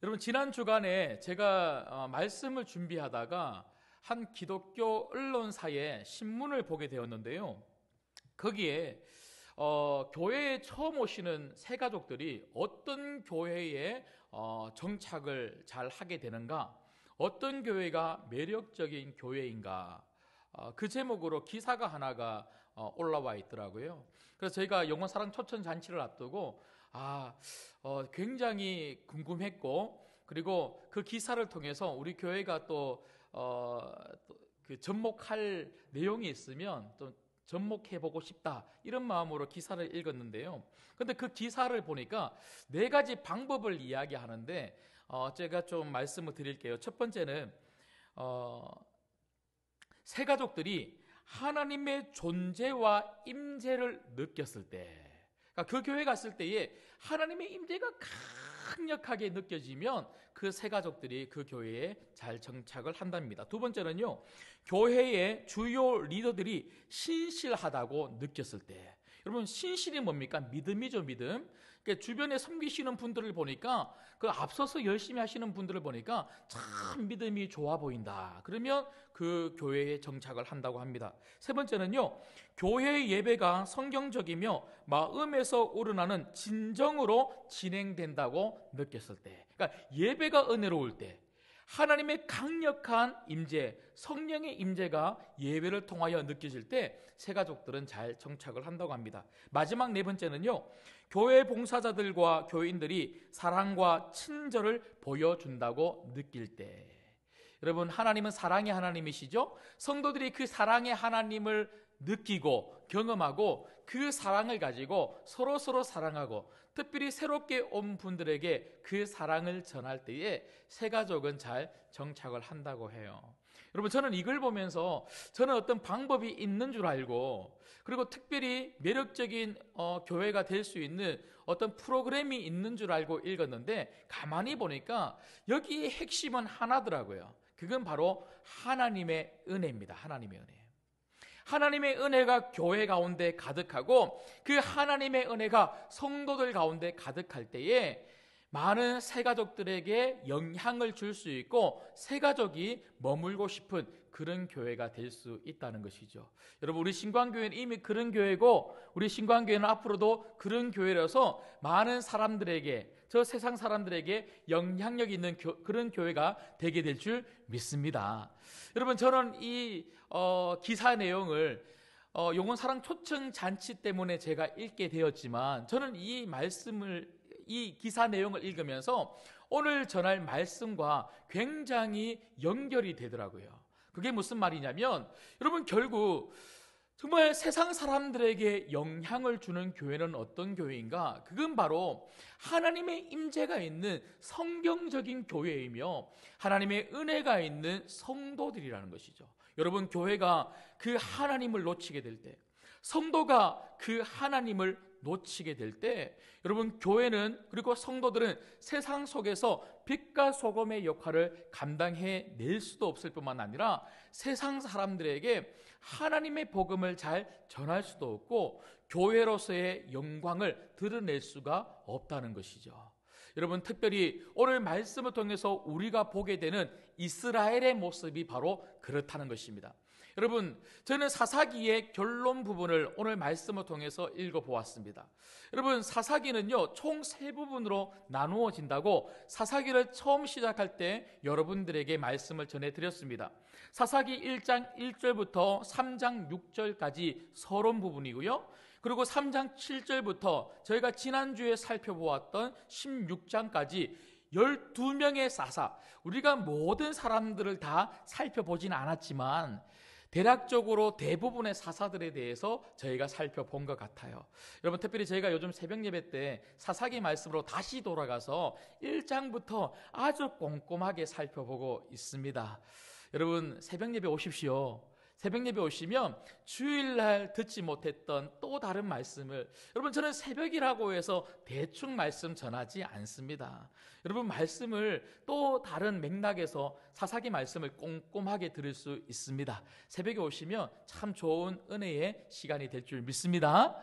여러분, 지난 주간에 제가 말씀을 준비하다가 한 기독교 언론사의 신문을 보게 되었는데요. 거기에 교회에 처음 오시는 새 가족들이 어떤 교회에 정착을 잘 하게 되는가, 어떤 교회가 매력적인 교회인가, 그 제목으로 기사가 하나가 올라와 있더라고요. 그래서 저희가 영원 사랑 초청 잔치를 앞두고 굉장히 궁금했고, 그리고 그 기사를 통해서 우리 교회가 그 접목할 내용이 있으면 또 접목해보고 싶다, 이런 마음으로 기사를 읽었는데요. 근데 그 기사를 보니까 네 가지 방법을 이야기하는데 제가 좀 말씀을 드릴게요. 첫 번째는 새 가족들이 하나님의 존재와 임재를 느꼈을 때, 그러니까 그 교회 갔을 때에 하나님의 임재가 강력하게 느껴지면 그 새 가족들이 그 교회에 잘 정착을 한답니다. 두 번째는요, 교회의 주요 리더들이 신실하다고 느꼈을 때. 여러분, 신실이 뭡니까? 믿음이죠, 믿음. 그러니까 주변에 섬기시는 분들을 보니까, 그 앞서서 열심히 하시는 분들을 보니까 참 믿음이 좋아 보인다. 그러면 그 교회에 정착을 한다고 합니다. 세 번째는요, 교회 예배가 성경적이며 마음에서 우러나는 진정으로 진행된다고 느꼈을 때. 그러니까 예배가 은혜로울 때, 하나님의 강력한 임재, 성령의 임재가 예배를 통하여 느껴질 때 새 가족들은 잘 정착을 한다고 합니다. 마지막 네 번째는요, 교회 봉사자들과 교인들이 사랑과 친절을 보여준다고 느낄 때. 여러분, 하나님은 사랑의 하나님이시죠? 성도들이 그 사랑의 하나님을 느끼고 경험하고 그 사랑을 가지고 서로 사랑하고, 특별히 새롭게 온 분들에게 그 사랑을 전할 때에 새 가족은 잘 정착을 한다고 해요. 여러분, 저는 이걸 보면서 저는 어떤 방법이 있는 줄 알고, 그리고 특별히 매력적인 교회가 될 수 있는 어떤 프로그램이 있는 줄 알고 읽었는데, 가만히 보니까 여기에 핵심은 하나더라고요. 그건 바로 하나님의 은혜입니다. 하나님의 은혜. 하나님의 은혜가 교회 가운데 가득하고, 그 하나님의 은혜가 성도들 가운데 가득할 때에 많은 새 가족들에게 영향을 줄 수 있고, 새 가족이 머물고 싶은 그런 교회가 될 수 있다는 것이죠. 여러분, 우리 신광교회는 이미 그런 교회고, 우리 신광교회는 앞으로도 그런 교회라서 많은 사람들에게, 저 세상 사람들에게 영향력 있는 그런 교회가 되게 될 줄 믿습니다. 여러분, 저는 이 기사 내용을 영혼 사랑 초청 잔치 때문에 제가 읽게 되었지만, 저는 이 기사 내용을 읽으면서 오늘 전할 말씀과 굉장히 연결이 되더라고요. 그게 무슨 말이냐면, 여러분, 결국 정말 세상 사람들에게 영향을 주는 교회는 어떤 교회인가? 그건 바로 하나님의 임재가 있는 성경적인 교회이며 하나님의 은혜가 있는 성도들이라는 것이죠. 여러분, 교회가 그 하나님을 놓치게 될 때, 성도가 그 하나님을 놓치게 될 때, 여러분, 교회는, 그리고 성도들은 세상 속에서 빛과 소금의 역할을 감당해 낼 수도 없을 뿐만 아니라 세상 사람들에게 하나님의 복음을 잘 전할 수도 없고, 교회로서의 영광을 드러낼 수가 없다는 것이죠. 여러분, 특별히 오늘 말씀을 통해서 우리가 보게 되는 이스라엘의 모습이 바로 그렇다는 것입니다. 여러분, 저는 사사기의 결론 부분을 오늘 말씀을 통해서 읽어보았습니다. 여러분, 사사기는요, 총 세 부분으로 나누어진다고 사사기를 처음 시작할 때 여러분들에게 말씀을 전해드렸습니다. 사사기 1장 1절부터 3장 6절까지 서론 부분이고요, 그리고 3장 7절부터 저희가 지난주에 살펴보았던 16장까지 12명의 사사, 우리가 모든 사람들을 다 살펴보지는 않았지만 대략적으로 대부분의 사사들에 대해서 저희가 살펴본 것 같아요. 여러분, 특별히 저희가 요즘 새벽 예배 때 사사기 말씀으로 다시 돌아가서 1장부터 아주 꼼꼼하게 살펴보고 있습니다. 여러분, 새벽 예배 오십시오. 새벽 예배 오시면 주일날 듣지 못했던 또 다른 말씀을, 여러분 저는 새벽이라고 해서 대충 말씀 전하지 않습니다. 여러분 말씀을 또 다른 맥락에서 사사기 말씀을 꼼꼼하게 들을 수 있습니다. 새벽에 오시면 참 좋은 은혜의 시간이 될 줄 믿습니다.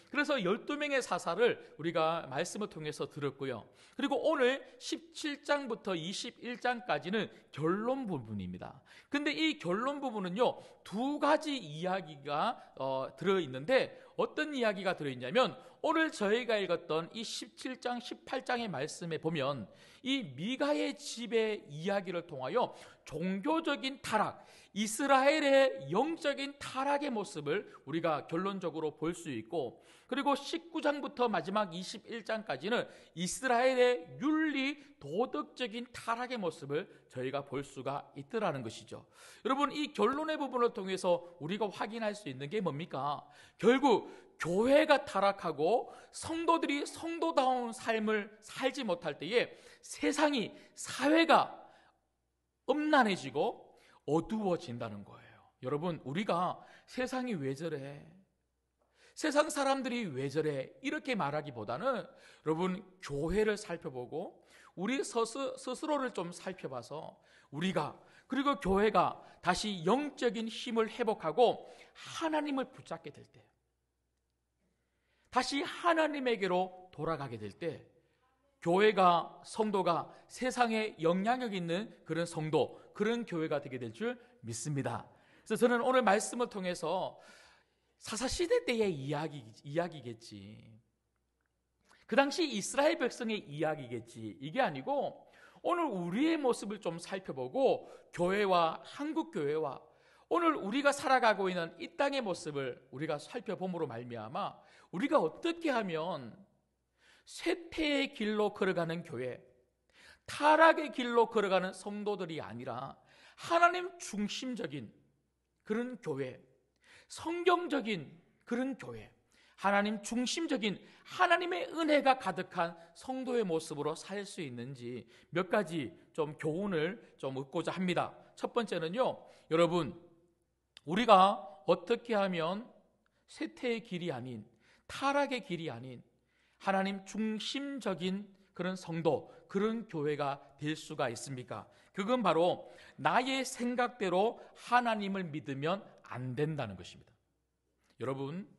그래서 12명의 사사를 우리가 말씀을 통해서 들었고요. 그리고 오늘 17장부터 21장까지는 결론 부분입니다. 근데 이 결론 부분은요, 두 가지 이야기가 들어있는데, 어떤 이야기가 들어있냐면, 오늘 저희가 읽었던 이 17장, 18장의 말씀에 보면 이 미가의 집의 이야기를 통하여 종교적인 타락, 이스라엘의 영적인 타락의 모습을 우리가 결론적으로 볼 수 있고, 그리고 19장부터 마지막 21장까지는 이스라엘의 윤리, 도덕적인 타락의 모습을 저희가 볼 수가 있더라는 것이죠. 여러분, 이 결론의 부분을 통해서 우리가 확인할 수 있는 게 뭡니까? 결국 교회가 타락하고 성도들이 성도다운 삶을 살지 못할 때에 세상이, 사회가 음란해지고 어두워진다는 거예요. 여러분, 우리가 세상이 왜 저래? 세상 사람들이 왜 저래? 이렇게 말하기보다는 여러분, 교회를 살펴보고 우리 스스로를 좀 살펴봐서 우리가, 그리고 교회가 다시 영적인 힘을 회복하고 하나님을 붙잡게 될 때, 다시 하나님에게로 돌아가게 될 때, 교회가, 성도가 세상에 영향력 있는 그런 성도, 그런 교회가 되게 될 줄 믿습니다. 그래서 저는 오늘 말씀을 통해서 사사시대 때의 이야기겠지, 그 당시 이스라엘 백성의 이야기겠지, 이게 아니고 오늘 우리의 모습을 좀 살펴보고 교회와, 한국 교회와 오늘 우리가 살아가고 있는 이 땅의 모습을 우리가 살펴봄으로 말미암아 우리가 어떻게 하면 쇠퇴의 길로 걸어가는 교회, 타락의 길로 걸어가는 성도들이 아니라 하나님 중심적인 그런 교회, 성경적인 그런 교회, 하나님 중심적인 하나님의 은혜가 가득한 성도의 모습으로 살 수 있는지 몇 가지 좀 교훈을 좀 얻고자 합니다. 첫 번째는요, 여러분, 우리가 어떻게 하면 쇠퇴의 길이 아닌, 타락의 길이 아닌 하나님 중심적인 그런 성도, 그런 교회가 될 수가 있습니까? 그건 바로 나의 생각대로 하나님을 믿으면 안 된다는 것입니다. 여러분,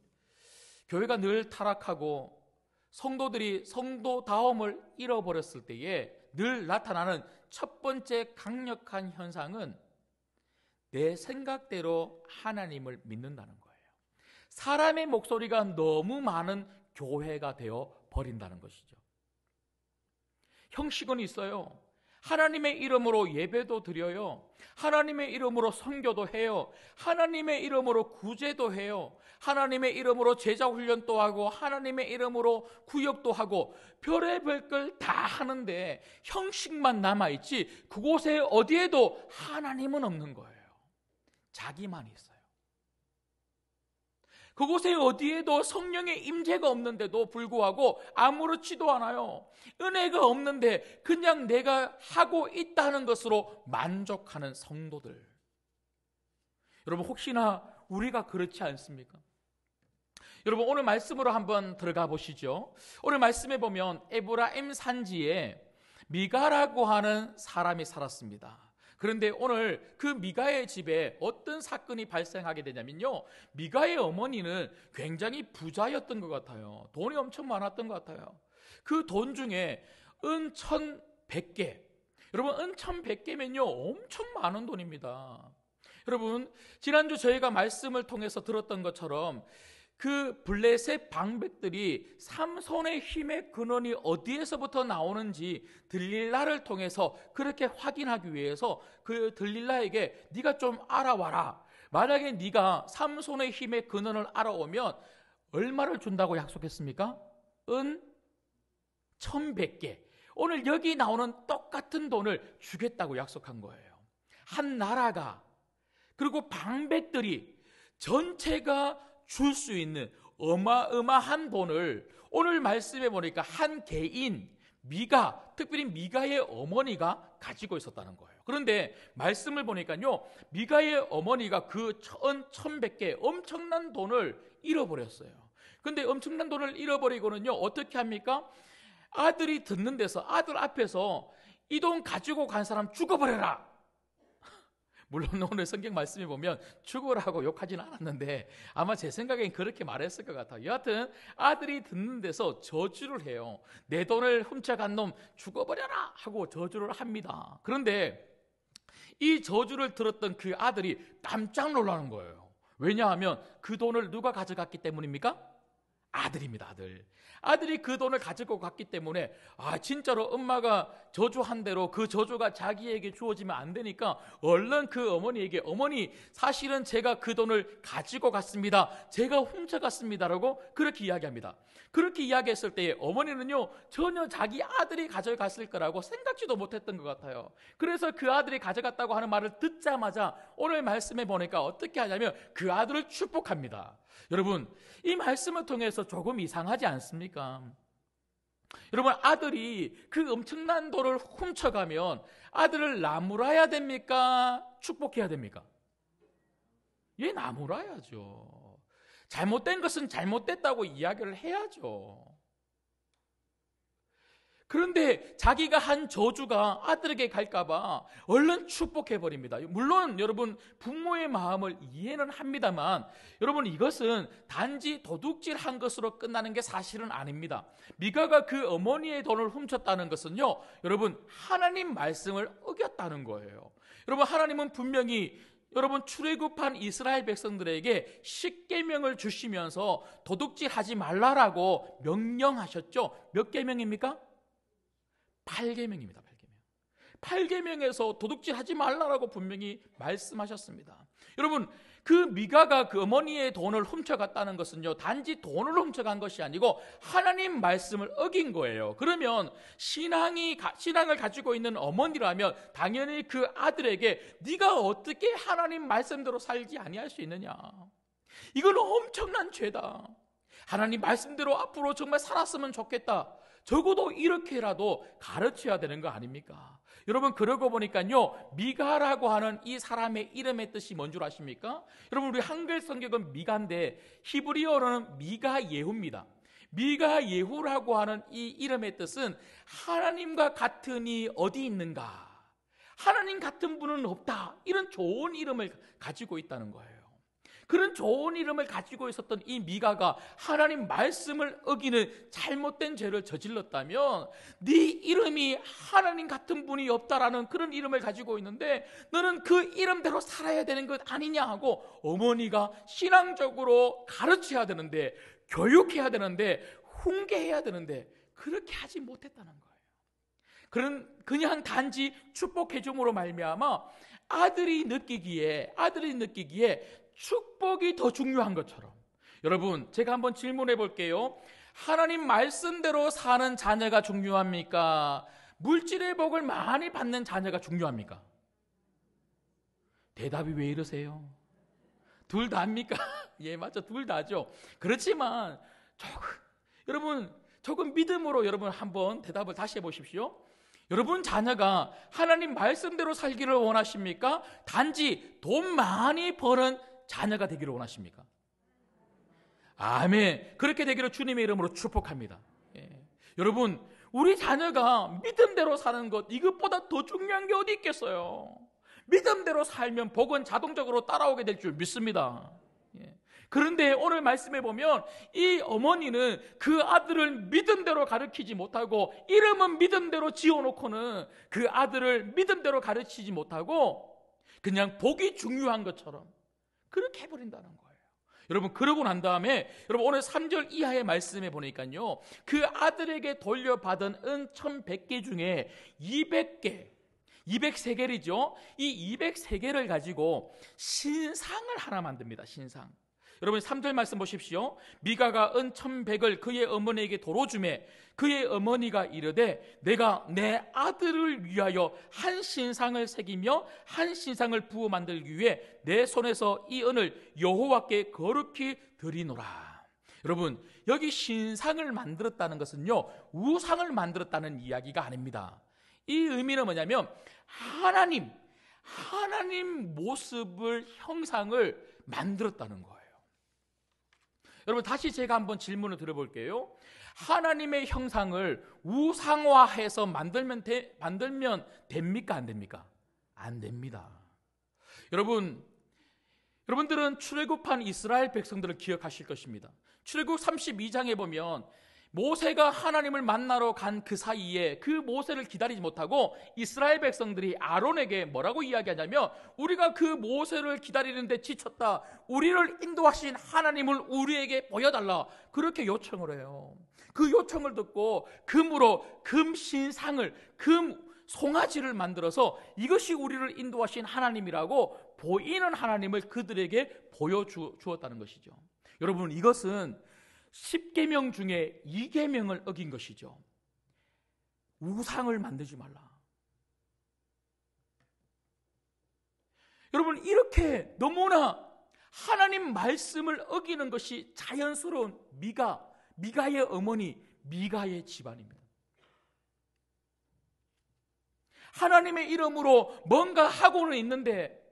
교회가 늘 타락하고 성도들이 성도다움을 잃어버렸을 때에 늘 나타나는 첫 번째 강력한 현상은 내 생각대로 하나님을 믿는다는 거예요. 사람의 목소리가 너무 많은 교회가 되어 버린다는 것이죠. 형식은 있어요. 하나님의 이름으로 예배도 드려요. 하나님의 이름으로 선교도 해요. 하나님의 이름으로 구제도 해요. 하나님의 이름으로 제자 훈련도 하고 하나님의 이름으로 구역도 하고 별의별 걸 다 하는데 형식만 남아있지 그곳에 어디에도 하나님은 없는 거예요. 자기만 있어요. 그곳에 어디에도 성령의 임재가 없는데도 불구하고 아무렇지도 않아요. 은혜가 없는데 그냥 내가 하고 있다는 것으로 만족하는 성도들. 여러분, 혹시나 우리가 그렇지 않습니까? 여러분, 오늘 말씀으로 한번 들어가 보시죠. 오늘 말씀에 보면 에브라임 산지에 미가라고 하는 사람이 살았습니다. 그런데 오늘 그 미가의 집에 어떤 사건이 발생하게 되냐면요, 미가의 어머니는 굉장히 부자였던 것 같아요. 돈이 엄청 많았던 것 같아요. 그 돈 중에 은 1,100개, 여러분 은 1,100개면요 엄청 많은 돈입니다. 여러분, 지난주 저희가 말씀을 통해서 들었던 것처럼 그 블레셋 방백들이 삼손의 힘의 근원이 어디에서부터 나오는지 들릴라를 통해서 그렇게 확인하기 위해서 그 들릴라에게 네가 좀 알아와라. 만약에 네가 삼손의 힘의 근원을 알아오면 얼마를 준다고 약속했습니까? 은 1,100개. 오늘 여기 나오는 똑같은 돈을 주겠다고 약속한 거예요. 한 나라가, 그리고 방백들이 전체가 줄 수 있는 어마어마한 돈을 오늘 말씀해 보니까 한 개인 미가, 특별히 미가의 어머니가 가지고 있었다는 거예요. 그런데 말씀을 보니까요, 미가의 어머니가 그 1,100개 엄청난 돈을 잃어버렸어요. 근데 엄청난 돈을 잃어버리고는요, 어떻게 합니까? 아들이 듣는 데서, 아들 앞에서 이 돈 가지고 간 사람 죽어버려라. 물론 오늘 성경 말씀에 보면 죽으라고 욕하지는 않았는데 아마 제 생각엔 그렇게 말했을 것 같아요. 여하튼 아들이 듣는 데서 저주를 해요. 내 돈을 훔쳐간 놈 죽어버려라 하고 저주를 합니다. 그런데 이 저주를 들었던 그 아들이 깜짝 놀라는 거예요. 왜냐하면 그 돈을 누가 가져갔기 때문입니까? 아들입니다. 아들이 그 돈을 가지고 갔기 때문에 진짜로 엄마가 저주한 대로 그 저주가 자기에게 주어지면 안 되니까 얼른 그 어머니에게, 어머니 사실은 제가 그 돈을 가지고 갔습니다, 제가 훔쳐갔습니다라고 그렇게 이야기합니다. 그렇게 이야기했을 때 어머니는요, 전혀 자기 아들이 가져갔을 거라고 생각지도 못했던 것 같아요. 그래서 그 아들이 가져갔다고 하는 말을 듣자마자 오늘 말씀에 보니까 어떻게 하냐면 그 아들을 축복합니다. 여러분, 이 말씀을 통해서 조금 이상하지 않습니까? 여러분, 아들이 그 엄청난 돈을 훔쳐가면 아들을 나무라야 됩니까? 축복해야 됩니까? 얘 나무라야죠. 잘못된 것은 잘못됐다고 이야기를 해야죠. 그런데 자기가 한 저주가 아들에게 갈까봐 얼른 축복해버립니다. 물론 여러분, 부모의 마음을 이해는 합니다만 여러분, 이것은 단지 도둑질한 것으로 끝나는 게 사실은 아닙니다. 미가가 그 어머니의 돈을 훔쳤다는 것은요, 여러분, 하나님 말씀을 어겼다는 거예요. 여러분, 하나님은 분명히 여러분, 출애굽한 이스라엘 백성들에게 십계명을 주시면서 도둑질하지 말라라고 명령하셨죠. 몇 계명입니까? 8계명입니다. 8계명에서 도둑질하지 말라라고 분명히 말씀하셨습니다. 여러분, 그 미가가 그 어머니의 돈을 훔쳐갔다는 것은요, 단지 돈을 훔쳐간 것이 아니고 하나님 말씀을 어긴 거예요. 그러면 신앙을 가지고 있는 어머니라면 당연히 그 아들에게 네가 어떻게 하나님 말씀대로 살지 아니할 수 있느냐, 이건 엄청난 죄다, 하나님 말씀대로 앞으로 정말 살았으면 좋겠다, 적어도 이렇게라도 가르쳐야 되는 거 아닙니까? 여러분, 그러고 보니까요, 미가라고 하는 이 사람의 이름의 뜻이 뭔 줄 아십니까? 여러분, 우리 한글 성경은 미가인데 히브리어로는 미가 예후입니다. 미가 예후라고 하는 이 이름의 뜻은 하나님과 같은 이 어디 있는가, 하나님 같은 분은 없다, 이런 좋은 이름을 가지고 있다는 거예요. 그런 좋은 이름을 가지고 있었던 이 미가가 하나님 말씀을 어기는 잘못된 죄를 저질렀다면 네 이름이 하나님 같은 분이 없다라는 그런 이름을 가지고 있는데 너는 그 이름대로 살아야 되는 것 아니냐 하고 어머니가 신앙적으로 가르쳐야 되는데, 교육해야 되는데, 훈계해야 되는데 그렇게 하지 못했다는 거예요. 그냥 단지 축복해 줌으로 말미암아 아들이 느끼기에 축복이 더 중요한 것처럼, 여러분, 제가 한번 질문해 볼게요. 하나님 말씀대로 사는 자녀가 중요합니까? 물질의 복을 많이 받는 자녀가 중요합니까? 대답이 왜 이러세요? 둘 다입니까? 예, 맞죠. 둘 다죠. 그렇지만 여러분, 조금 믿음으로 여러분 한번 대답을 다시 해보십시오. 여러분 자녀가 하나님 말씀대로 살기를 원하십니까? 단지 돈 많이 버는 자녀가 되기를 원하십니까? 아멘. 그렇게 되기를 주님의 이름으로 축복합니다. 예. 여러분, 우리 자녀가 믿음대로 사는 것, 이것보다 더 중요한 게 어디 있겠어요? 믿음대로 살면 복은 자동적으로 따라오게 될 줄 믿습니다. 예. 그런데 오늘 말씀해 보면 이 어머니는 그 아들을 믿음대로 가르치지 못하고, 이름은 믿음대로 지어놓고는 그 아들을 믿음대로 가르치지 못하고 그냥 복이 중요한 것처럼 그렇게 해버린다는 거예요. 여러분, 그러고 난 다음에 여러분 오늘 3절 이하의 말씀에 보니까요, 그 아들에게 돌려받은 은 1,100개 중에 203개이죠. 이 203개를 가지고 신상을 하나 만듭니다. 신상. 여러분 3절 말씀 보십시오. 미가가 은 1,100을 그의 어머니에게 도로 주매 그의 어머니가 이르되 내가 내 아들을 위하여 한 신상을 새기며 한 신상을 부어 만들기 위해 내 손에서 이 은을 여호와께 거룩히 드리노라. 여러분, 여기 신상을 만들었다는 것은요, 우상을 만들었다는 이야기가 아닙니다. 이 의미는 뭐냐면 하나님 모습을, 형상을 만들었다는 거예요. 여러분, 다시 제가 한번 질문을 드려볼게요. 하나님의 형상을 우상화해서 만들면 됩니까? 안 됩니까? 안 됩니다. 여러분들은 출애굽한 이스라엘 백성들을 기억하실 것입니다. 출애굽 32장에 보면 모세가 하나님을 만나러 간 그 사이에 그 모세를 기다리지 못하고 이스라엘 백성들이 아론에게 뭐라고 이야기하냐면, 우리가 그 모세를 기다리는데 지쳤다, 우리를 인도하신 하나님을 우리에게 보여달라, 그렇게 요청을 해요. 그 요청을 듣고 금으로 금신상을, 금 송아지를 만들어서 이것이 우리를 인도하신 하나님이라고 보이는 하나님을 그들에게 보여주었다는 것이죠. 여러분, 이것은 10계명 중에 2계명을 어긴 것이죠. 우상을 만들지 말라. 여러분, 이렇게 너무나 하나님 말씀을 어기는 것이 자연스러운 미가의 어머니, 미가의 집안입니다. 하나님의 이름으로 뭔가 하고는 있는데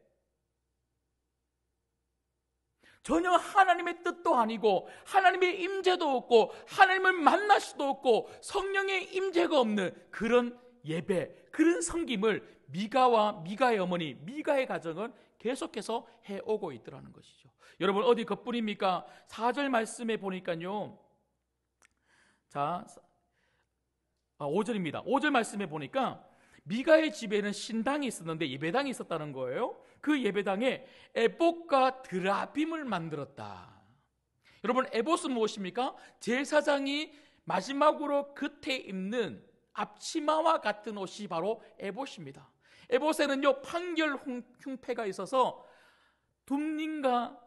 전혀 하나님의 뜻도 아니고 하나님의 임재도 없고 하나님을 만날 수도 없고 성령의 임재가 없는 그런 예배, 그런 섬김을 미가의 어머니, 미가의 가정은 계속해서 해오고 있더라는 것이죠. 여러분, 어디 그뿐입니까? 4절 말씀에 보니까요, 자, 5절입니다. 5절 말씀에 보니까 미가의 집에는 신당이 있었는데 예배당이 있었다는 거예요. 그 예배당에 에봇과 드라빔을 만들었다. 여러분, 에봇은 무엇입니까? 제사장이 마지막으로 겉에 입는 앞치마와 같은 옷이 바로 에봇입니다. 에봇에는요, 판결 흉패가 있어서 둠림과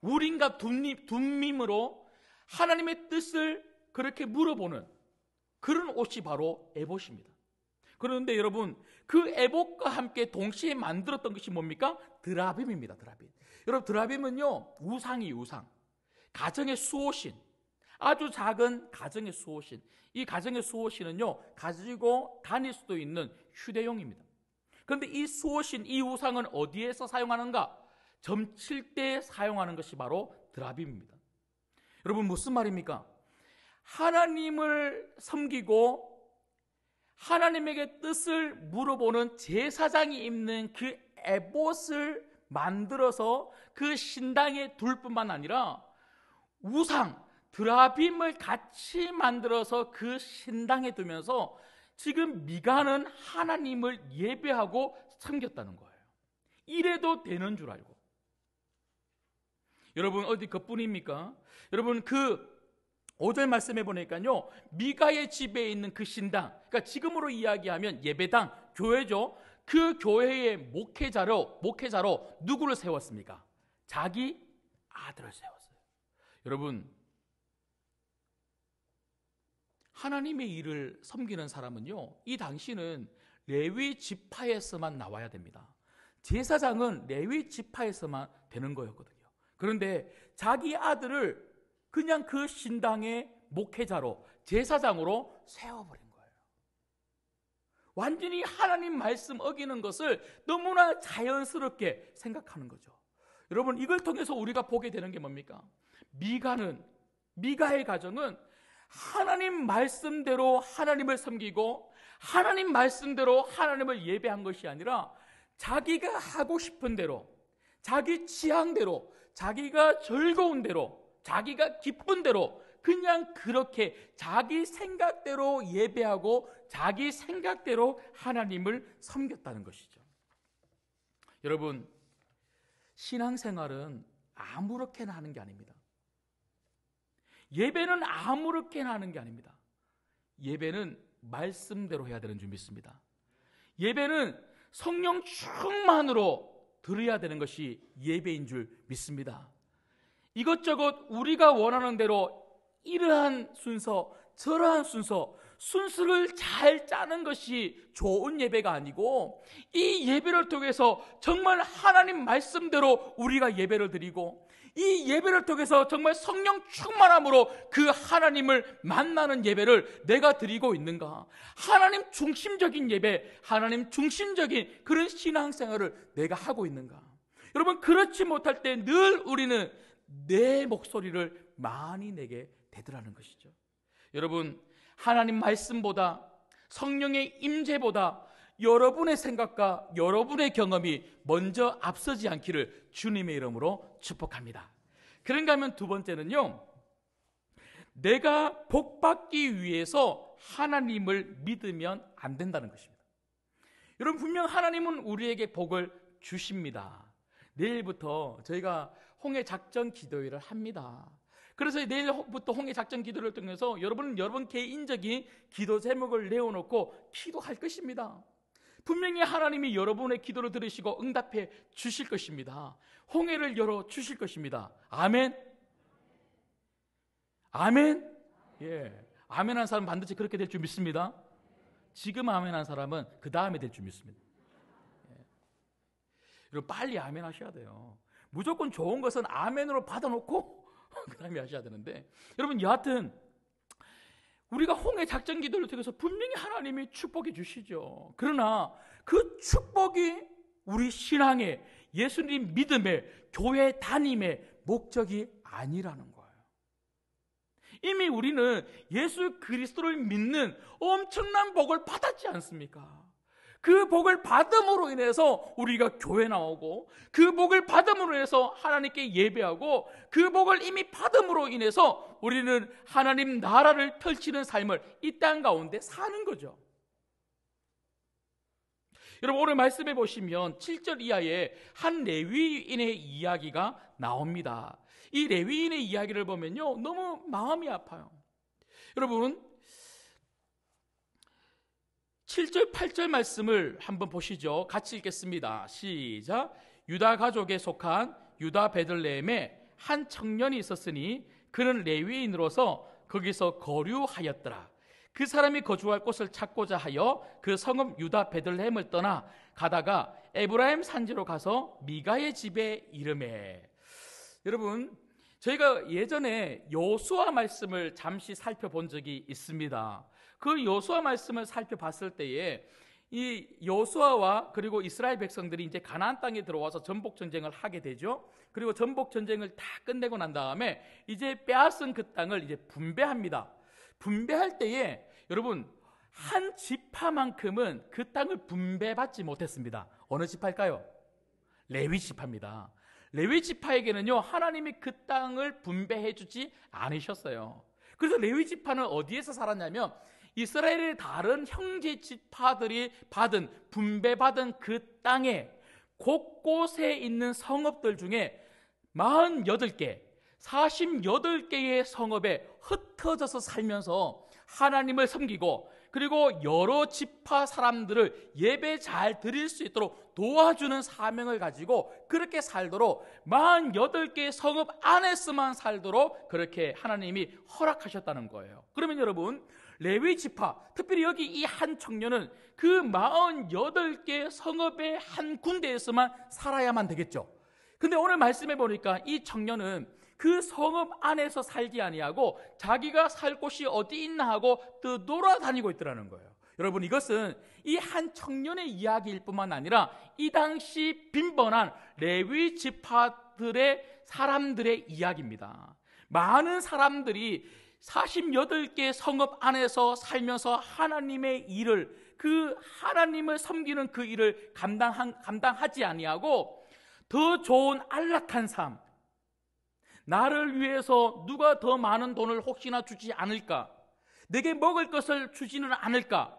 우림과 둠밈으로 하나님의 뜻을 그렇게 물어보는 그런 옷이 바로 에봇입니다. 그런데 여러분, 그 에봇과 함께 동시에 만들었던 것이 뭡니까? 드라빔입니다. 드라빔. 여러분, 드라빔은요, 우상. 가정의 수호신, 아주 작은 가정의 수호신. 이 가정의 수호신은요, 가지고 다닐 수도 있는 휴대용입니다. 그런데 이 수호신, 이 우상은 어디에서 사용하는가? 점칠 때 사용하는 것이 바로 드라빔입니다. 여러분, 무슨 말입니까? 하나님을 섬기고 하나님에게 뜻을 물어보는 제사장이 입는 그 에봇을 만들어서 그 신당에 둘 뿐만 아니라 우상, 드라빔을 같이 만들어서 그 신당에 두면서 지금 미가는 하나님을 예배하고 섬겼다는 거예요. 이래도 되는 줄 알고. 여러분, 어디 그뿐입니까? 여러분, 그 5절 말씀해 보니까요, 미가의 집에 있는 그 신당, 그러니까 지금으로 이야기하면 예배당, 교회죠. 그 교회의 목회자로 누구를 세웠습니까? 자기 아들을 세웠어요. 여러분, 하나님의 일을 섬기는 사람은요, 이 당시는 레위 지파에서만 나와야 됩니다. 제사장은 레위 지파에서만 되는 거였거든요. 그런데 자기 아들을 그냥 그 신당의 목회자로, 제사장으로 세워버린 거예요. 완전히 하나님 말씀 어기는 것을 너무나 자연스럽게 생각하는 거죠. 여러분, 이걸 통해서 우리가 보게 되는 게 뭡니까? 미가의 가정은 하나님 말씀대로 하나님을 섬기고 하나님 말씀대로 하나님을 예배한 것이 아니라 자기가 하고 싶은 대로, 자기 취향대로, 자기가 즐거운 대로, 자기가 기쁜 대로 그냥 그렇게 자기 생각대로 예배하고 자기 생각대로 하나님을 섬겼다는 것이죠. 여러분, 신앙생활은 아무렇게나 하는 게 아닙니다. 예배는 아무렇게나 하는 게 아닙니다. 예배는 말씀대로 해야 되는 줄 믿습니다. 예배는 성령 충만으로 드려야 되는 것이 예배인 줄 믿습니다. 이것저것 우리가 원하는 대로 이러한 순서, 저러한 순서를 잘 짜는 것이 좋은 예배가 아니고, 이 예배를 통해서 정말 하나님 말씀대로 우리가 예배를 드리고, 이 예배를 통해서 정말 성령 충만함으로 그 하나님을 만나는 예배를 내가 드리고 있는가? 하나님 중심적인 예배, 하나님 중심적인 그런 신앙생활을 내가 하고 있는가? 여러분, 그렇지 못할 때 늘 우리는 내 목소리를 많이 내게 되더라는 것이죠. 여러분, 하나님 말씀보다, 성령의 임재보다 여러분의 생각과 여러분의 경험이 먼저 앞서지 않기를 주님의 이름으로 축복합니다. 그런가 하면 두 번째는요, 내가 복받기 위해서 하나님을 믿으면 안 된다는 것입니다. 여러분, 분명 하나님은 우리에게 복을 주십니다. 내일부터 저희가 홍해 작전 기도회를 합니다. 그래서 내일부터 홍해 작전 기도를 통해서 여러분 개인적인 기도 제목을 내어놓고 기도할 것입니다. 분명히 하나님이 여러분의 기도를 들으시고 응답해 주실 것입니다. 홍해를 열어 주실 것입니다. 아멘. 아멘. 예. 아멘 한 사람 반드시 그렇게 될 줄 믿습니다. 지금 아멘 한 사람은 그 다음에 될 줄 믿습니다. 예. 여러분, 빨리 아멘 하셔야 돼요. 무조건 좋은 것은 아멘으로 받아놓고 그 다음에 하셔야 되는데, 여러분, 여하튼 우리가 홍해 작전 기도를 통해서 분명히 하나님이 축복해 주시죠. 그러나 그 축복이 우리 신앙의, 예수님 믿음의, 교회 담임의 목적이 아니라는 거예요. 이미 우리는 예수 그리스도를 믿는 엄청난 복을 받았지 않습니까? 그 복을 받음으로 인해서 우리가 교회 나오고, 그 복을 받음으로 인해서 하나님께 예배하고, 그 복을 이미 받음으로 인해서 우리는 하나님 나라를 펼치는 삶을 이 땅 가운데 사는 거죠. 여러분, 오늘 말씀해 보시면 7절 이하에 한 레위인의 이야기가 나옵니다. 이 레위인의 이야기를 보면요, 너무 마음이 아파요. 여러분, 7절, 8절 말씀을 한번 보시죠. 같이 읽겠습니다. 시작. 유다 가족에 속한 유다 베들레헴에 한 청년이 있었으니 그는 레위인으로서 거기서 거류하였더라. 그 사람이 거주할 곳을 찾고자 하여 그 성읍 유다 베들레헴을 떠나 가다가 에브라임 산지로 가서 미가의 집에 이르매. 여러분, 저희가 예전에 여호수아 말씀을 잠시 살펴본 적이 있습니다. 그 여호수아 말씀을 살펴봤을 때에 이 여호수아와 그리고 이스라엘 백성들이 이제 가나안 땅에 들어와서 전복 전쟁을 하게 되죠. 그리고 전복 전쟁을 다 끝내고 난 다음에 이제 빼앗은 그 땅을 이제 분배합니다. 분배할 때에 여러분, 한 지파만큼은 그 땅을 분배받지 못했습니다. 어느 지파일까요? 레위 지파입니다. 레위 지파에게는요, 하나님이 그 땅을 분배해 주지 않으셨어요. 그래서 레위 지파는 어디에서 살았냐면 이스라엘의 다른 형제 지파들이 분배받은 그 땅에 곳곳에 있는 성읍들 중에 48개, 48개의 성읍에 흩어져서 살면서 하나님을 섬기고, 그리고 여러 지파 사람들을 예배 잘 드릴 수 있도록 도와주는 사명을 가지고 그렇게 살도록 48개의 성읍 안에서만 살도록 그렇게 하나님이 허락하셨다는 거예요. 그러면 여러분, 레위 지파, 특별히 여기 이 한 청년은 그 48개 성읍의 한 군데에서만 살아야만 되겠죠. 근데 오늘 말씀해 보니까 이 청년은 그 성읍 안에서 살지 아니하고 자기가 살 곳이 어디 있나 하고 떠돌아다니고 있더라는 거예요. 여러분, 이것은 이 한 청년의 이야기일 뿐만 아니라 이 당시 빈번한 레위 지파들의 사람들의 이야기입니다. 많은 사람들이 48개 성읍 안에서 살면서 하나님의 일을, 그 하나님을 섬기는 그 일을 감당하지 아니하고 더 좋은 안락한 삶, 나를 위해서 누가 더 많은 돈을 혹시나 주지 않을까, 내게 먹을 것을 주지는 않을까,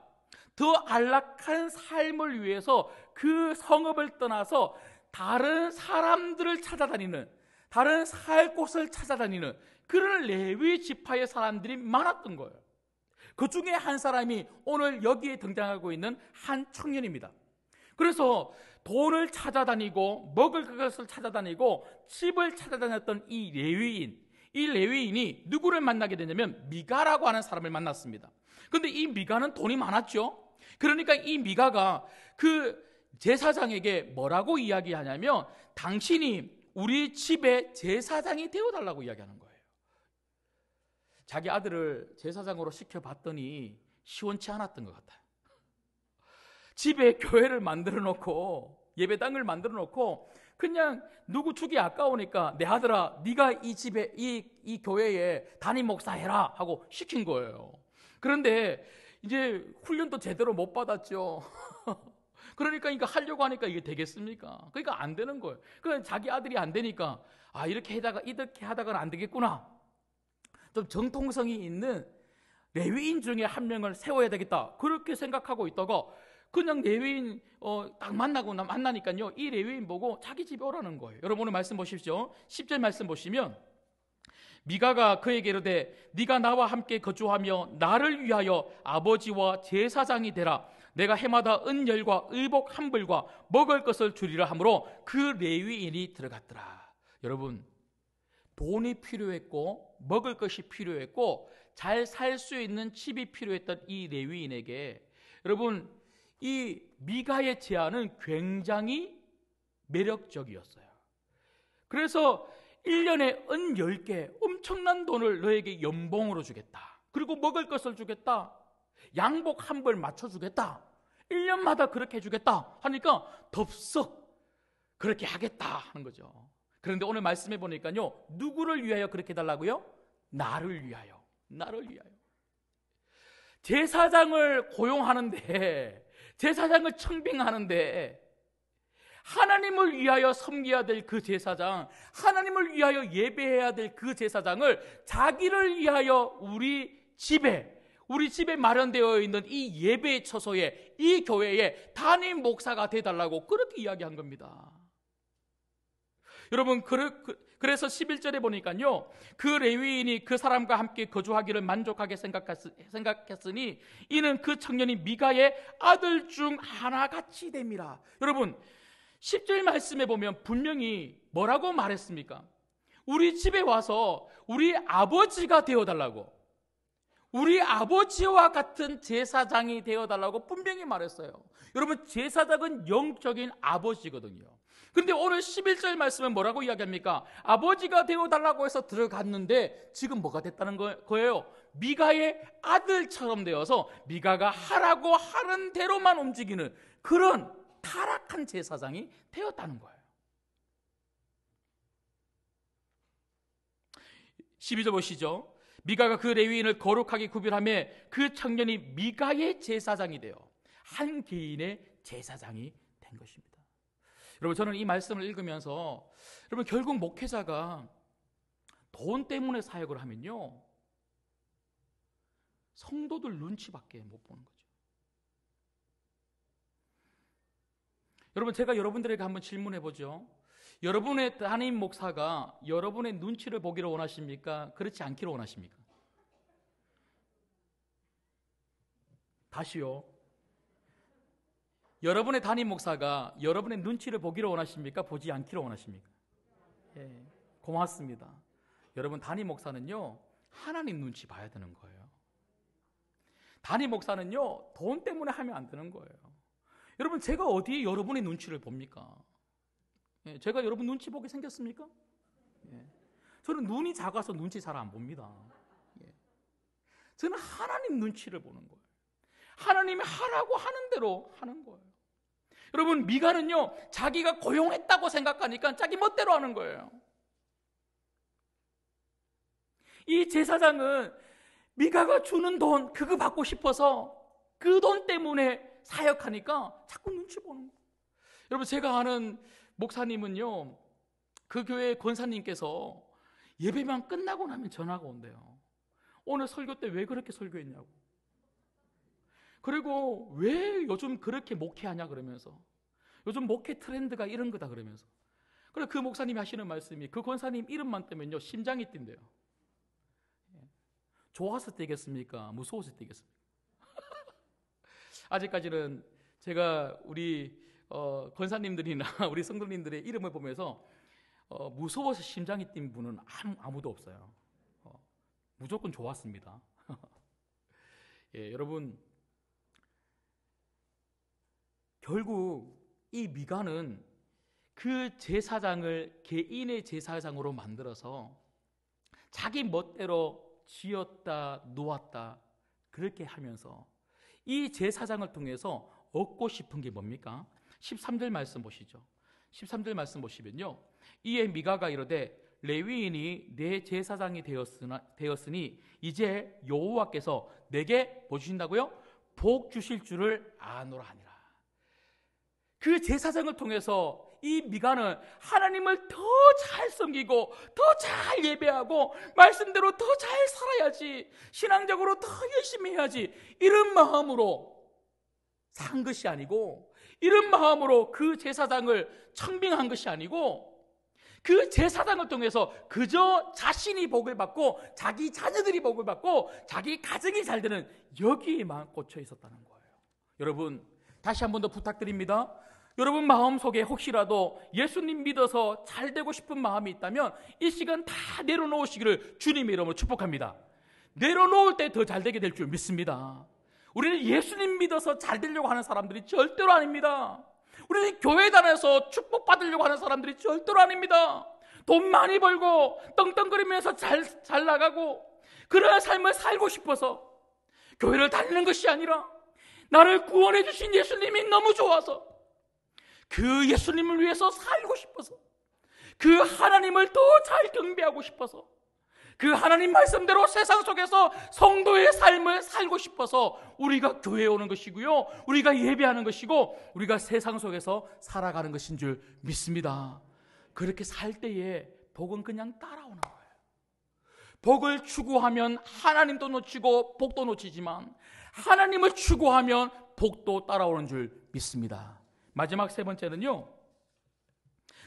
더 안락한 삶을 위해서 그 성읍을 떠나서 다른 사람들을 찾아다니는, 다른 살 곳을 찾아다니는 그런 레위 지파의 사람들이 많았던 거예요. 그 중에 한 사람이 오늘 여기에 등장하고 있는 한 청년입니다. 그래서 돈을 찾아다니고 먹을 것을 찾아다니고 집을 찾아다녔던 이 레위인이 누구를 만나게 되냐면 미가라고 하는 사람을 만났습니다. 그런데 이 미가는 돈이 많았죠. 그러니까 이 미가가 그 제사장에게 뭐라고 이야기하냐면, 당신이 우리 집의 제사장이 되어달라고 이야기하는 거예요. 자기 아들을 제사장으로 시켜봤더니 시원치 않았던 것 같아요. 집에 교회를 만들어 놓고 예배당을 만들어 놓고 그냥 누구 주기 아까우니까 내 아들아 네가 이 집에 이 교회에 담임 목사 해라 하고 시킨 거예요. 그런데 이제 훈련도 제대로 못 받았죠. 그러니까 이거 하려고 하니까 이게 되겠습니까? 그러니까 안 되는 거예요. 그러니까 자기 아들이 안 되니까 이렇게 하다가는 안 되겠구나. 좀 정통성이 있는 레위인 중에 한 명을 세워야 되겠다. 그렇게 생각하고 있다가 그냥 레위인 딱 만나니까요. 이 레위인 보고 자기 집에 오라는 거예요. 여러분 오늘 말씀 보십시오. 10절 말씀 보시면 미가가 그에게 이르되 네가 나와 함께 거주하며 나를 위하여 아버지와 제사장이 되라. 내가 해마다 은열과 의복 한 벌과 먹을 것을 주리라 하므로 그 레위인이 들어갔더라. 여러분 돈이 필요했고 먹을 것이 필요했고 잘 살 수 있는 집이 필요했던 이 레위인에게 여러분 이 미가의 제안은 굉장히 매력적이었어요. 그래서 1년에 은 10개 엄청난 돈을 너에게 연봉으로 주겠다. 그리고 먹을 것을 주겠다. 양복 한 벌 맞춰주겠다. 1년마다 그렇게 해주겠다 하니까 덥석 그렇게 하겠다 하는 거죠. 그런데 오늘 말씀해 보니까요. 누구를 위하여 그렇게 해달라고요? 나를 위하여. 나를 위하여. 제사장을 고용하는데 제사장을 청빙하는데 하나님을 위하여 섬겨야 될 그 제사장, 하나님을 위하여 예배해야 될 그 제사장을 자기를 위하여 우리 집에 마련되어 있는 이 예배 처소에, 이 교회에 담임 목사가 되어달라고 그렇게 이야기한 겁니다. 여러분 그래서 11절에 보니까요, 그 레위인이 그 사람과 함께 거주하기를 만족하게 생각했으니 이는 그 청년이 미가의 아들 중 하나같이 됨이라. 여러분 10절 말씀에 보면 분명히 뭐라고 말했습니까? 우리 집에 와서 우리 아버지가 되어달라고, 우리 아버지와 같은 제사장이 되어달라고 분명히 말했어요. 여러분 제사장은 영적인 아버지거든요. 그런데 오늘 11절 말씀은 뭐라고 이야기합니까? 아버지가 되어달라고 해서 들어갔는데 지금 뭐가 됐다는 거예요? 미가의 아들처럼 되어서 미가가 하라고 하는 대로만 움직이는 그런 타락한 제사장이 되었다는 거예요. 12절 보시죠. 미가가 그 레위인을 거룩하게 구별하며 그 청년이 미가의 제사장이 되어 한 개인의 제사장이 된 것입니다. 여러분 저는 이 말씀을 읽으면서 여러분 결국 목회자가 돈 때문에 사역을 하면요 성도들 눈치밖에 못 보는 거죠. 여러분 제가 여러분들에게 한번 질문해 보죠. 여러분의 담임 목사가 여러분의 눈치를 보기를 원하십니까? 그렇지 않기를 원하십니까? 다시요. 여러분의 담임 목사가 여러분의 눈치를 보기를 원하십니까? 보지 않기를 원하십니까? 예, 고맙습니다. 여러분 담임 목사는요 하나님 눈치 봐야 되는 거예요. 담임 목사는요 돈 때문에 하면 안 되는 거예요. 여러분 제가 어디에 여러분의 눈치를 봅니까? 예, 제가 여러분 눈치 보게 생겼습니까? 예, 저는 눈이 작아서 눈치 잘 안 봅니다. 예, 저는 하나님 눈치를 보는 거예요. 하나님이 하라고 하는 대로 하는 거예요. 여러분 미가는요 자기가 고용했다고 생각하니까 자기 멋대로 하는 거예요. 이 제사장은 미가가 주는 돈 그거 받고 싶어서 그 돈 때문에 사역하니까 자꾸 눈치 보는 거예요. 여러분 제가 아는 목사님은요 그 교회 권사님께서 예배만 끝나고 나면 전화가 온대요. 오늘 설교 때 왜 그렇게 설교했냐고, 그리고 왜 요즘 그렇게 목회하냐 그러면서, 요즘 목회 트렌드가 이런 거다 그러면서. 그래서 그 목사님이 하시는 말씀이 그 권사님 이름만 뜨면요 심장이 뛴대요. 좋아서 뛰겠습니까? 무서워서 뛰겠습니까? 아직까지는 제가 우리 권사님들이나 우리 성도님들의 이름을 보면서 무서워서 심장이 뛴 분은 아무도 없어요. 무조건 좋았습니다. 예, 여러분 결국 이 미가는 그 제사장을 개인의 제사장으로 만들어서 자기 멋대로 쥐었다 놓았다 그렇게 하면서 이 제사장을 통해서 얻고 싶은 게 뭡니까? 13절 말씀 보시죠. 13절 말씀 보시면요, 이에 미가가 이르되 레위인이 내 제사장이 되었으니 이제 여호와께서 내게 뭐 주신다고요? 복 주실 줄을 아노라 하니라. 그 제사장을 통해서 이 미가는 하나님을 더 잘 섬기고 더 잘 예배하고 말씀대로 더 잘 살아야지, 신앙적으로 더 열심히 해야지, 이런 마음으로 산 것이 아니고, 이런 마음으로 그 제사장을 청빙한 것이 아니고, 그 제사장을 통해서 그저 자신이 복을 받고 자기 자녀들이 복을 받고 자기 가정이 잘 되는 여기에만 꽂혀 있었다는 거예요. 여러분, 다시 한 번 더 부탁드립니다. 여러분 마음속에 혹시라도 예수님 믿어서 잘 되고 싶은 마음이 있다면 이 시간 다 내려놓으시기를 주님의 이름으로 축복합니다. 내려놓을 때 더 잘 되게 될 줄 믿습니다. 우리는 예수님 믿어서 잘 되려고 하는 사람들이 절대로 아닙니다. 우리는 교회 다녀서 축복받으려고 하는 사람들이 절대로 아닙니다. 돈 많이 벌고 떵떵거리면서 잘 나가고 그런 삶을 살고 싶어서 교회를 다니는 것이 아니라, 나를 구원해 주신 예수님이 너무 좋아서 그 예수님을 위해서 살고 싶어서, 그 하나님을 더 잘 경배하고 싶어서, 그 하나님 말씀대로 세상 속에서 성도의 삶을 살고 싶어서 우리가 교회에 오는 것이고요, 우리가 예배하는 것이고, 우리가 세상 속에서 살아가는 것인 줄 믿습니다. 그렇게 살 때에 복은 그냥 따라오는 거예요. 복을 추구하면 하나님도 놓치고 복도 놓치지만, 하나님을 추구하면 복도 따라오는 줄 믿습니다. 마지막 세 번째는요,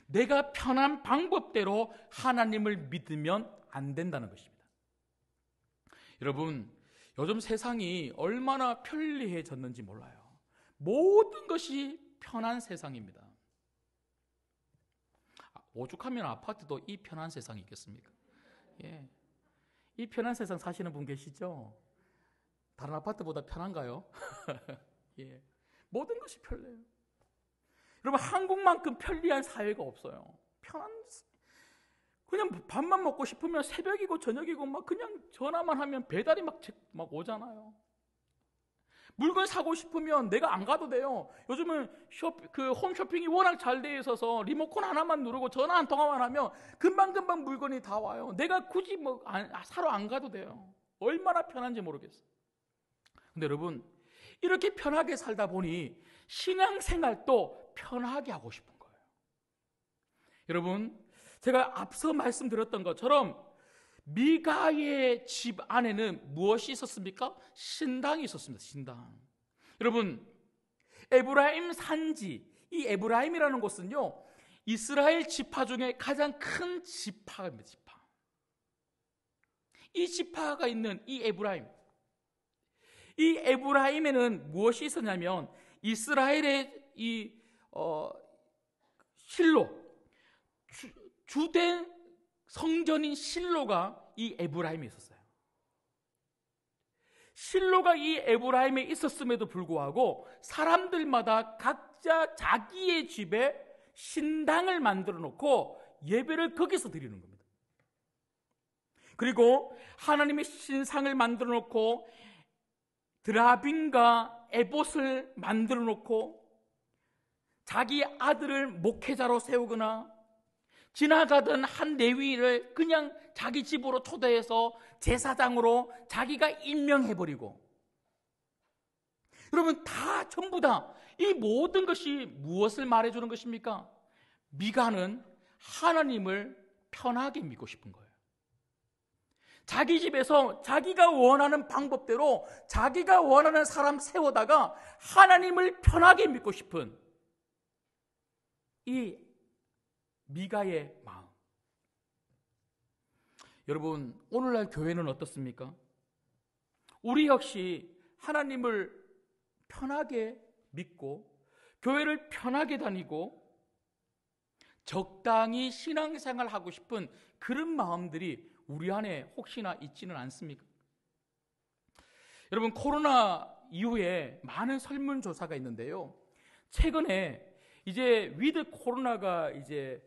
내가 편한 방법대로 하나님을 믿으면 안 된다는 것입니다. 여러분, 요즘 세상이 얼마나 편리해졌는지 몰라요. 모든 것이 편한 세상입니다. 오죽하면 아파트도 이 편한 세상이 있겠습니까? 예. 이 편한 세상 사시는 분 계시죠? 다른 아파트보다 편한가요? 예. 모든 것이 편해요. 여러분, 한국만큼 편리한 사회가 없어요. 그냥 밥만 먹고 싶으면 새벽이고 저녁이고 막 그냥 전화만 하면 배달이 막 오잖아요. 물건 사고 싶으면 내가 안 가도 돼요. 요즘은 홈쇼핑이 워낙 잘 돼 있어서 리모컨 하나만 누르고 전화 한 통화만 하면 금방금방 물건이 다 와요. 내가 굳이 사러 안 가도 돼요. 얼마나 편한지 모르겠어요. 근데 여러분, 이렇게 편하게 살다 보니 신앙생활도 편하게 하고 싶은 거예요. 여러분, 제가 앞서 말씀드렸던 것처럼 미가의 집 안에는 무엇이 있었습니까? 신당이 있었습니다. 신당. 여러분, 에브라임 산지, 이 에브라임이라는 곳은요, 이스라엘 지파 중에 가장 큰 지파입니다. 지파. 이 지파가 있는 이 에브라임에는 무엇이 있었냐면, 이스라엘의 실로, 주된 성전인 실로가 이 에브라임에 있었어요. 실로가 이 에브라임에 있었음에도 불구하고 사람들마다 각자 자기의 집에 신당을 만들어 놓고 예배를 거기서 드리는 겁니다. 그리고 하나님의 신상을 만들어 놓고 드라빈과 에봇을 만들어 놓고 자기 아들을 목회자로 세우거나 지나가던 한 레위인을 그냥 자기 집으로 초대해서 제사장으로 자기가 임명해버리고, 여러분, 전부 다 이 모든 것이 무엇을 말해주는 것입니까? 미가는 하나님을 편하게 믿고 싶은 거예요. 자기 집에서 자기가 원하는 방법대로 자기가 원하는 사람 세워다가 하나님을 편하게 믿고 싶은 이 미가의 마음. 여러분, 오늘날 교회는 어떻습니까? 우리 역시 하나님을 편하게 믿고 교회를 편하게 다니고 적당히 신앙생활 하고 싶은 그런 마음들이 우리 안에 혹시나 있지는 않습니까? 여러분, 코로나 이후에 많은 설문조사가 있는데요, 최근에 이제 위드 코로나가 이제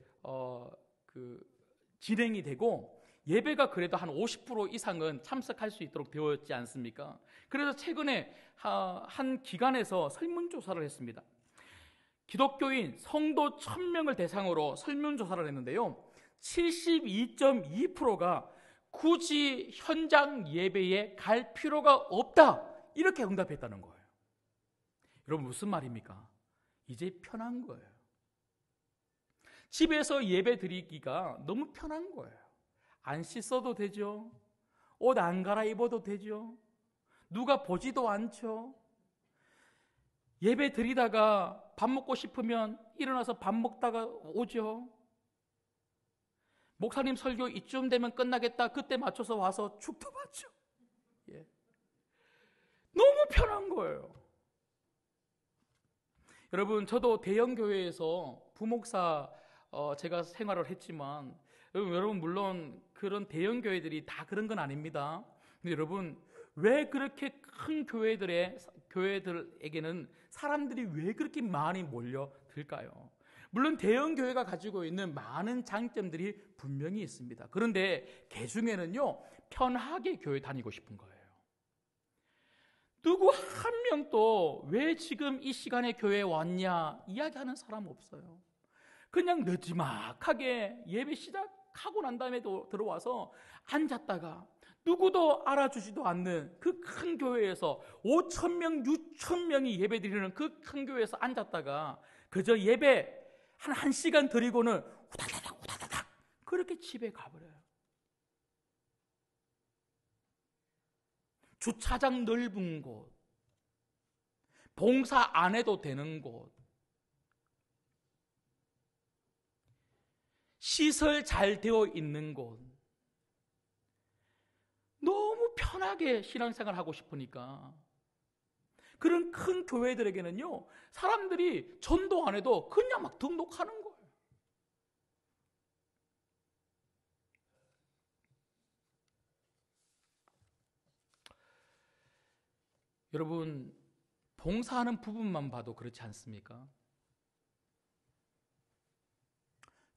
진행이 되고 예배가 그래도 한 50% 이상은 참석할 수 있도록 되었지 않습니까? 그래서 최근에 한 기관에서 설문조사를 했습니다. 기독교인 성도 1000명을 대상으로 설문조사를 했는데요, 72.2%가 굳이 현장 예배에 갈 필요가 없다, 이렇게 응답했다는 거예요. 여러분, 무슨 말입니까? 이제 편한 거예요. 집에서 예배 드리기가 너무 편한 거예요. 안 씻어도 되죠. 옷 안 갈아입어도 되죠. 누가 보지도 않죠. 예배 드리다가 밥 먹고 싶으면 일어나서 밥 먹다가 오죠. 목사님 설교 이쯤 되면 끝나겠다, 그때 맞춰서 와서 축도 받죠. 예. 너무 편한 거예요. 여러분, 저도 대형 교회에서 부목사 제가 생활을 했지만, 여러분 물론 그런 대형 교회들이 다 그런 건 아닙니다. 근데 여러분, 왜 그렇게 큰 교회들에게는 사람들이 왜 그렇게 많이 몰려들까요? 물론 대형 교회가 가지고 있는 많은 장점들이 분명히 있습니다. 그런데 그 중에는요, 편하게 교회 다니고 싶은 거예요. 누구 한 명도 왜 지금 이 시간에 교회에 왔냐 이야기하는 사람 없어요. 그냥 늦지막하게 예배 시작하고 난 다음에도 들어와서 앉았다가 누구도 알아주지도 않는 그 큰 교회에서 5,000명, 6,000명이 예배 드리는 그 큰 교회에서 앉았다가 그저 예배 한 1시간 드리고는 우다다닥 그렇게 집에 가버려요. 주차장 넓은 곳, 봉사 안 해도 되는 곳, 시설 잘 되어 있는 곳, 너무 편하게 신앙생활 하고 싶으니까 그런 큰 교회들에게는요, 사람들이 전도 안 해도 그냥 막 등록하는 거예요. 여러분, 봉사하는 부분만 봐도 그렇지 않습니까?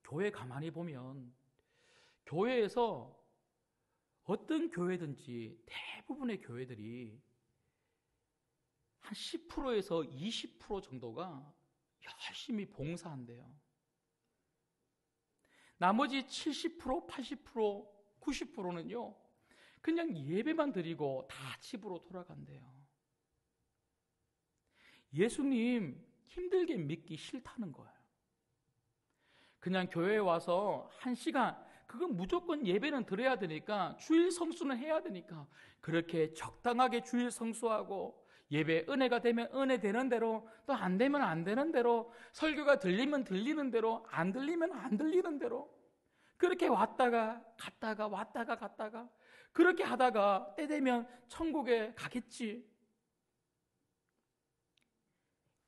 교회 가만히 보면 교회에서 어떤 교회든지 대부분의 교회들이 한 10%에서 20% 정도가 열심히 봉사한대요. 나머지 70%, 80%, 90%는요 그냥 예배만 드리고 다 집으로 돌아간대요. 예수님 힘들게 믿기 싫다는 거예요. 그냥 교회에 와서 1시간, 그건 무조건 예배는 드려야 되니까, 주일 성수는 해야 되니까 그렇게 적당하게 주일 성수하고, 예배 은혜가 되면 은혜 되는 대로, 또 안 되면 안 되는 대로, 설교가 들리면 들리는 대로, 안 들리면 안 들리는 대로 그렇게 왔다가 갔다가 왔다가 갔다가 그렇게 하다가 때 되면 천국에 가겠지,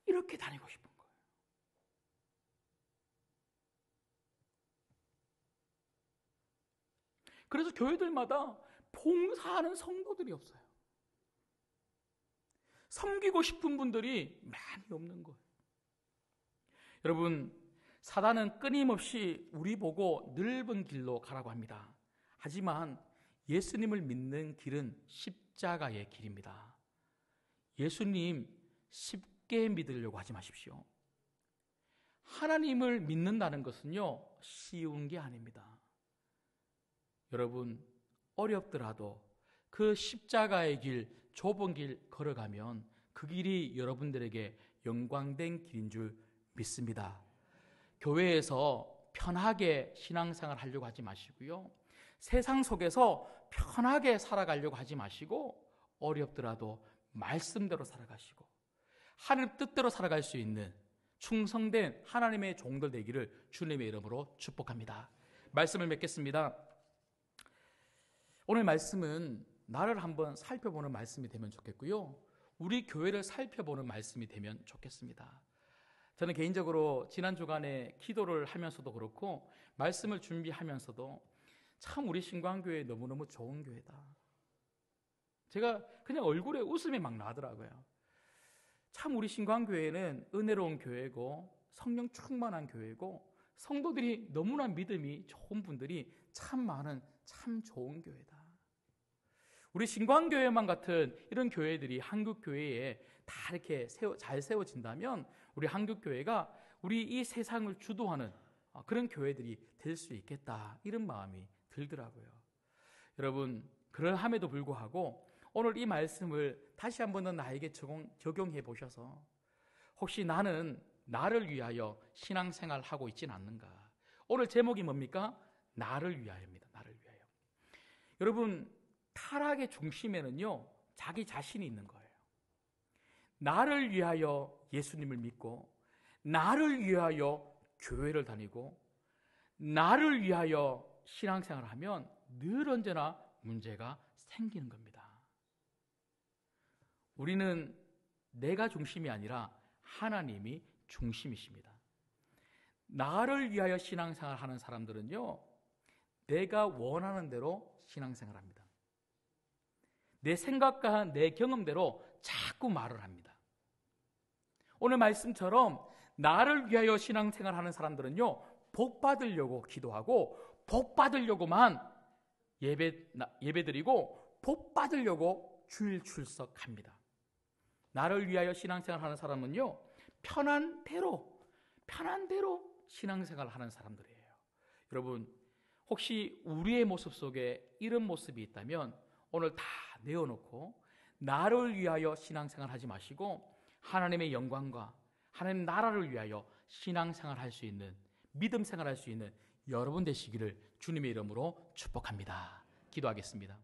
이렇게 다니고 싶은 거예요. 그래서 교회들마다 봉사하는 성도들이 없어요. 섬기고 싶은 분들이 많이 없는 거예요. 여러분, 사단은 끊임없이 우리 보고 넓은 길로 가라고 합니다. 하지만 예수님을 믿는 길은 십자가의 길입니다. 예수님 쉽게 믿으려고 하지 마십시오. 하나님을 믿는다는 것은요, 쉬운 게 아닙니다. 여러분, 어렵더라도 그 십자가의 길, 좁은 길 걸어가면 그 길이 여러분들에게 영광된 길인 줄 믿습니다. 교회에서 편하게 신앙생활 하려고 하지 마시고요, 세상 속에서 편하게 살아가려고 하지 마시고, 어렵더라도 말씀대로 살아가시고 하나님 뜻대로 살아갈 수 있는 충성된 하나님의 종들 되기를 주님의 이름으로 축복합니다. 말씀을 맺겠습니다. 오늘 말씀은 나를 한번 살펴보는 말씀이 되면 좋겠고요, 우리 교회를 살펴보는 말씀이 되면 좋겠습니다. 저는 개인적으로 지난 주간에 기도를 하면서도 그렇고 말씀을 준비하면서도 참 우리 신광교회 너무너무 좋은 교회다, 제가 그냥 얼굴에 웃음이 막 나더라고요. 참 우리 신광교회는 은혜로운 교회고 성령 충만한 교회고 성도들이 너무나 믿음이 좋은 분들이 참 많은 참 좋은 교회다. 우리 신광교회만 같은 이런 교회들이 한국 교회에 다 이렇게 잘 세워진다면 우리 한국 교회가 우리 이 세상을 주도하는 그런 교회들이 될 수 있겠다, 이런 마음이 들더라고요. 여러분, 그러함에도 불구하고 오늘 이 말씀을 다시 한 번 더 나에게 적용해 보셔서 혹시 나는 나를 위하여 신앙생활을 하고 있지는 않는가? 오늘 제목이 뭡니까? 나를 위하여입니다. 나를 위하여. 여러분, 타락의 중심에는요, 자기 자신이 있는 거예요. 나를 위하여 예수님을 믿고, 나를 위하여 교회를 다니고, 나를 위하여 신앙생활을 하면 늘 언제나 문제가 생기는 겁니다. 우리는 내가 중심이 아니라 하나님이 중심이십니다. 나를 위하여 신앙생활을 하는 사람들은요, 내가 원하는 대로 신앙생활을 합니다. 내 생각과 내 경험대로 자꾸 말을 합니다. 오늘 말씀처럼 나를 위하여 신앙생활을 하는 사람들은요, 복 받으려고 기도하고 복 받으려고만 예배드리고 복 받으려고 주일 출석합니다. 나를 위하여 신앙생활을 하는 사람은요, 편한 대로 신앙생활을 하는 사람들이에요. 여러분, 혹시 우리의 모습 속에 이런 모습이 있다면 오늘 다 내어놓고 나를 위하여 신앙생활 하지 마시고 하나님의 영광과 하나님 나라를 위하여 신앙생활 할 수 있는, 믿음 생활 할 수 있는 여러분 되시기를 주님의 이름으로 축복합니다. 기도하겠습니다.